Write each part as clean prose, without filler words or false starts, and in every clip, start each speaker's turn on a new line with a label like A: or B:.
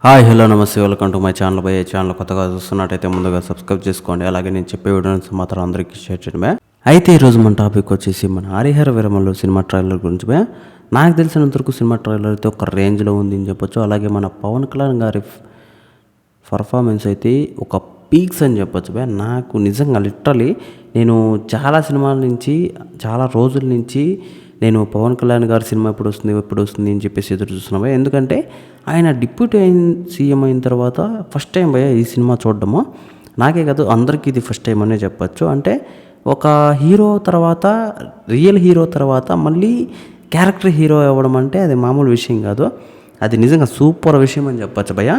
A: Hi hello నమస్తే welcome to my channel. By channel కొత్తగా చూస్తున్నట్టయితే ముందుగా సబ్స్క్రైబ్ చేసుకోండి. అలాగే నేను చెప్పే వీడియోస్ మాత్రం అందరికీ షేర్ చేయడమే. అయితే ఈరోజు మన టాపిక్ వచ్చేసి మన హరిహర వీరమల్లు సినిమా ట్రైలర్ గురించి. నాకు తెలిసినంతవరకు సినిమా ట్రైలర్ అయితే ఒక రేంజ్లో ఉంది అని చెప్పొచ్చు. అలాగే మన పవన్ కళ్యాణ్ గారి పర్ఫార్మెన్స్ అయితే ఒక పీక్స్ అని చెప్పొచ్చు. నాకు నిజంగా లిటరలీ నేను చాలా సినిమాల నుంచి చాలా రోజుల నుంచి నేను పవన్ కళ్యాణ్ గారి సినిమా ఎప్పుడు వస్తుంది అని చెప్పేసి ఎదురు చూస్తున్నాను. ఎందుకంటే ఆయన డిప్యూటీ సీఎం అయిన తర్వాత ఫస్ట్ టైం ఈ సినిమా చూడడము. నాకే కాదు అందరికీ ఇది ఫస్ట్ టైం అనే చెప్పచ్చు. అంటే ఒక హీరో తర్వాత రియల్ హీరో తర్వాత మళ్ళీ క్యారెక్టర్ హీరో అవ్వడం అంటే అది మామూలు విషయం కాదు. అది నిజంగా సూపర్ విషయం అని చెప్పచ్చు భయ్య.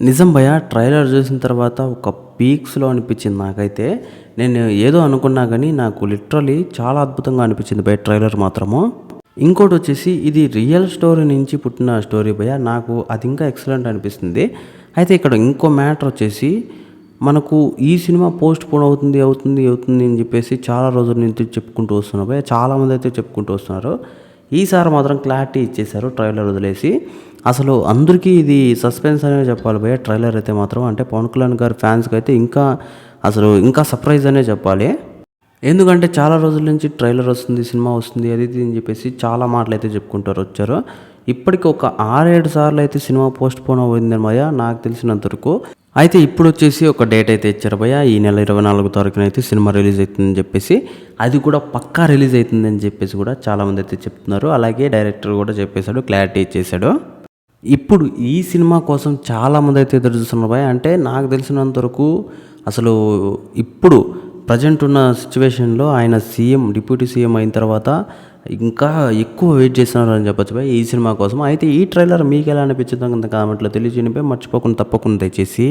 A: నిజం భయ్య, ట్రైలర్ చూసిన తర్వాత ఒక పీక్స్లో అనిపించింది నాకైతే. నేను ఏదో అనుకున్నా కానీ నాకు లిటరలీ చాలా అద్భుతంగా అనిపించింది భయ్య ట్రైలర్ మాత్రము. ఇంకోటి వచ్చేసి ఇది రియల్ స్టోరీ నుంచి పుట్టిన స్టోరీ భయ్య. నాకు అది ఇంకా ఎక్సలెంట్ అనిపిస్తుంది. అయితే ఇక్కడ ఇంకో మ్యాటర్ వచ్చేసి మనకు ఈ సినిమా పోస్ట్ పోన్ అవుతుంది అని చెప్పేసి చాలా రోజుల నుంచి చెప్పుకుంటూ వస్తున్నారు భయ్య. చాలామంది అయితే చెప్పుకుంటూ వస్తున్నారు. ఈసారి మాత్రం క్లారిటీ ఇచ్చేశారు ట్రైలర్ వదిలేసి. అసలు అందరికీ ఇది సస్పెన్స్ అనే చెప్పాలి భయ్య ట్రైలర్ అయితే మాత్రం. అంటే పవన్ కళ్యాణ్ గారి ఫ్యాన్స్కి అయితే ఇంకా సర్ప్రైజ్ అనే చెప్పాలి. ఎందుకంటే చాలా రోజుల నుంచి ట్రైలర్ వస్తుంది, సినిమా వస్తుంది, అది అని చెప్పేసి చాలా మాటలు అయితే చెప్పుకుంటారు వచ్చారు. ఇప్పటికి ఒక 6-7 సార్లు అయితే సినిమా పోస్ట్ పోన్ అయింది భయ్య నాకు తెలిసినంతవరకు. అయితే ఇప్పుడు వచ్చేసి ఒక డేట్ అయితే ఇచ్చారు భయ్య. ఈ నెల 24వ తారీఖున అయితే సినిమా రిలీజ్ అవుతుందని చెప్పేసి, అది కూడా పక్కా రిలీజ్ అవుతుందని చెప్పేసి కూడా చాలామంది అయితే చెప్తున్నారు. అలాగే డైరెక్టర్ కూడా చెప్పేశాడు, క్లారిటీ ఇచ్చేశాడు. ఇప్పుడు ఈ సినిమా కోసం చాలామంది అయితే ఎదురు చూస్తున్నారు భయ్య. అంటే నాకు తెలిసినంతవరకు అసలు ఇప్పుడు ప్రజెంట్ ఉన్న సిచ్యువేషన్లో ఆయన డిప్యూటీ సీఎం అయిన తర్వాత ఇంకా ఎక్కువ వెయిట్ చేస్తున్నారు అని చెప్పొచ్చు భయ్య ఈ సినిమా కోసం. అయితే ఈ ట్రైలర్ మీకు ఎలా అనిపించిందో కామెంట్లో తెలియజేయండి. మర్చిపోకుండా తప్పకుండా దయచేసి